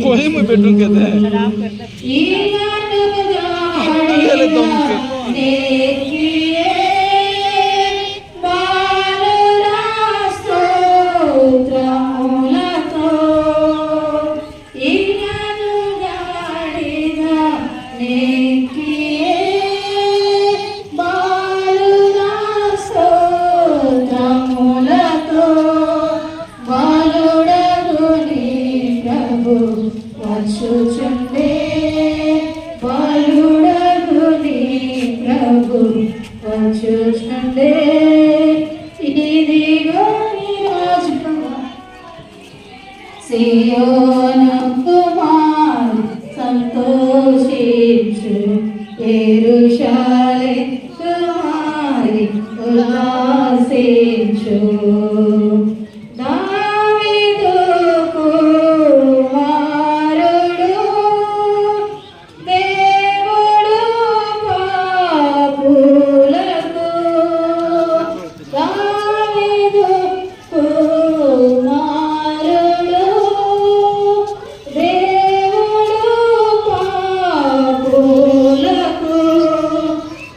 कोई मुझे बेडरूम कहते हैं Baluda Guni Prabhu సంతోషించు యెరూషలేము కుమారి ఉల్లాసించు. దావీదు కుమారుడు దేవుడు పాపులకు. దావీదు కుమారుడు దేవుడు పాపులకు.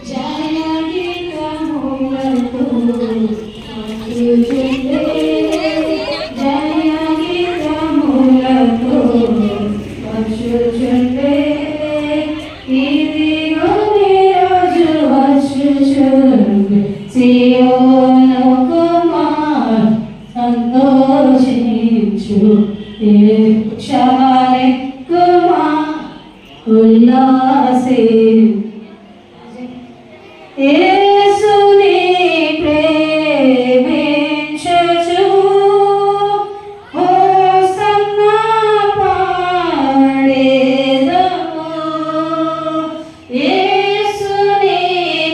జయ గీతములకు జయ గీతములకు వచ్చుచుండే ఇదిగో నీ రోజు వచ్చుచుండే. సియోను కుమార్ సంతోషించు యెరూషలేము కుమార్ ఉల్లాసించు. యేసుని ప్రేమించుచు హోసన్నా పాడెదము. యేసుని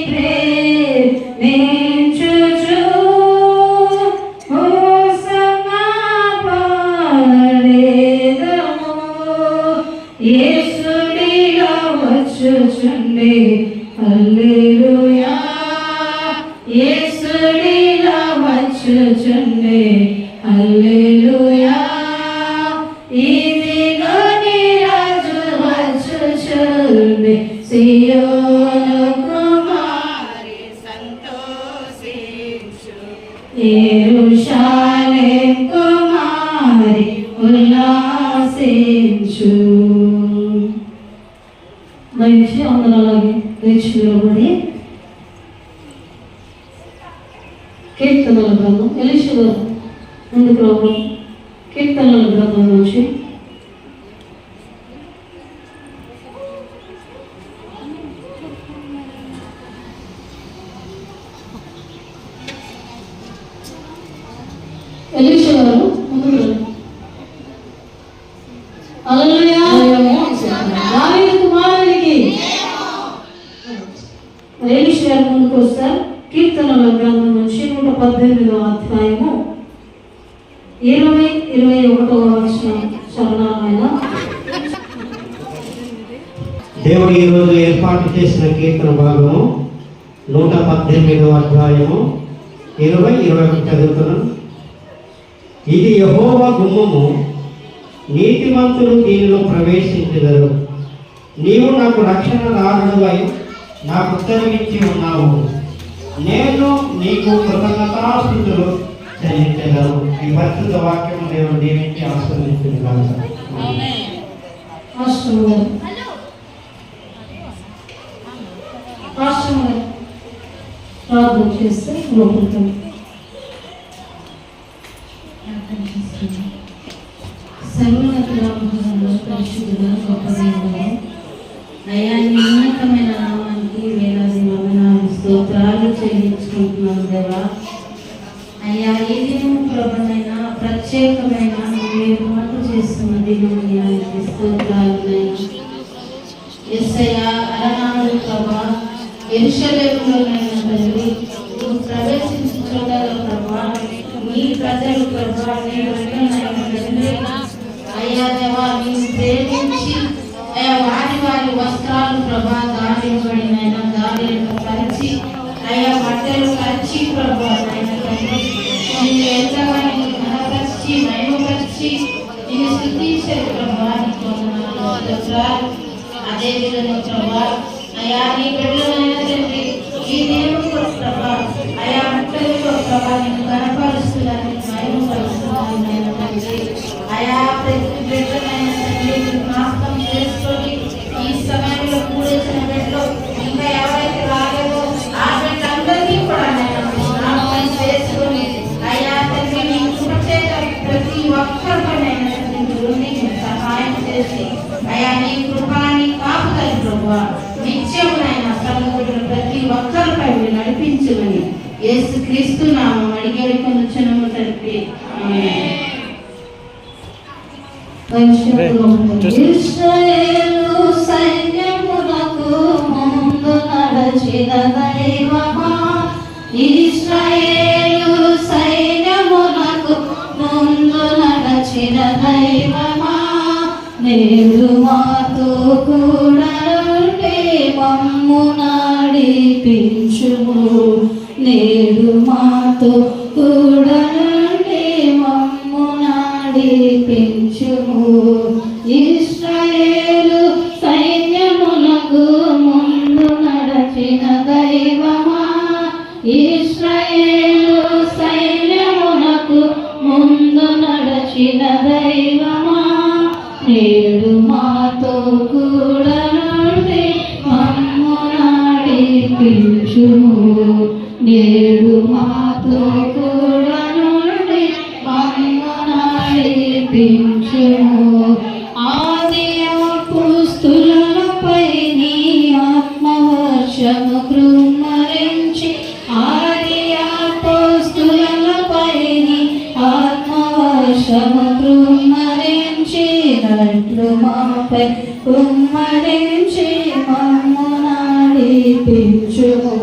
ప్రేమించుచు హోసన్నా పాడెదము. యేసునిగా వచ్చుచుండే హల్లెలూయా. యేసునిగా వచ్చుచుండే హల్లెలూయా. ఇదిగో నీ రాజు వచ్చుచుండే సియోను కుమారి సంతోషించు యెరూషలేము కుమారి ఉల్లాసించు. దయచేసి అందరూ అలాగే లేచి నిలబడి కీర్తనల గ్రంథం ఎలీషా గారు ముందుకు రావడం. కీర్తనల గ్రంథం నుంచి ఎలీషా గారు ముందుకు రండి. హల్లెలూయా. దావీదు కుమారునికి ఎలీషా గారు ముందుకు వస్తారు. కీర్తనల గ్రంథం నుంచి 118వ అధ్యాయము 20-21వ వచనం చరణాలైన. దేవుడు ఈరోజు ఏర్పాటు చేసిన కీర్తన భాగము 118వ అధ్యాయము 20-21 చదువుతున్నాను. ఇది యెహోవా గుమ్మము, నీతిమంతులు దీనిలో ప్రవేశించెదరు. నీవు నాకు రక్షణ దారుడవై నాకు ఉత్తరమిచ్చి ఉన్నావు. నేను నీకు కృతజ్ఞతాస్తుతులు చెల్లించెదను. ఈ పరిశుద్ధ వాక్యము దేవుడు దీవించి ఆశీర్వదించుగాక. ప్రార్థన చేస్తే లోపలికి అయ్యా నీ ఉన్నతమైన నామానికి వేలాది వందనాలు స్తోత్రాలు చెల్లించుకుంటున్నాను దేవా. అయ్యా ఈ దినం ప్రభునైనా ప్రత్యేకమైన ఏర్పాటు చేస్తున్నది దినానికి స్తోత్రాలు. యేసయ్యా అలనాడు ప్రభా యెరూషలేములోనైనా తండ్రి నువ్వు ప్రవేశించు చోటలో ప్రభా నీ ప్రజలు ప్రభా తండ్రి అయ్యా దేవా నీవు ప్రేమించి అయ్యా వారి వారి వస్త్రాలు ప్రభా గాలించబడినైనా గాలిని పరిచి అయ్యా బట్టలు పరిచి ప్రభా నేను ఎంతగానో ఘనపరిచి మహిమపరిచి నేను స్తుతించారు ప్రభా నీకు వందనాలు. అదే విధంగా ప్రభా అయ్యా నీ బిడ్డలైన తండ్రి ఈ దేవుడు ప్రభా అయా ముట్టలతో ప్రభా నేను కనపరుస్తున్నాను మహిమపరుస్తున్నాను నేను తండ్రి. అయా ప్రతి బిడ్డలైన తండ్రి జ్ఞాపకం చేసుకొని ఈ సమయంలో కూడేసిన బిడ్డలు ఇంకా ఎవరైతే రాలేదో ఆ బిడ్డలందరినీ కూడా నేను జ్ఞాపకం చేసుకొని అయా తండ్రి నీ కృపచేత ప్రతి ఒక్కరిపైన తండ్రి సహాయం చేసి అయా నీ కృపాని కాపుదలు ప్రభువా నిత్యమునైనా సముద్రుడు ప్రతి ఒక్కరిపై నడిపించుమని యేసుక్రీస్తు నామం అడిగి పొందుచున్నాము తండ్రి. ఇశ్రాయేలు సైన్యం నడచిన దైవమా ఇశ్రాయేలు సైన్యమునకు ముందు నడచిన దైవమా నేడు మాతో కూడా నుండి మమ్ము నడిపించుము నేడు మాతో కూడా నుండి మమ్ము నడిపించుము ఇశ్రాయేలు సైన్యమునకు ముందు నడచిన దైవమా ఇశ్రాయేలు సైన్యమునకు ముందు నడచిన దైవమా నేడు మాతో కూడా నుండి మమ్ము నడిపించుము నేడు మాతో కూడా నుండి మమ్ము నడిపించుము ఆది అపోస్తులపై నీ ఆత్మవర్షము కృమ్మరించి ఆది అపోస్తులపై నీ ఆత్మవర్షము కృమ్మరించినట్లు మాపై కుమ్మరించి మమ్ము నడిపించుము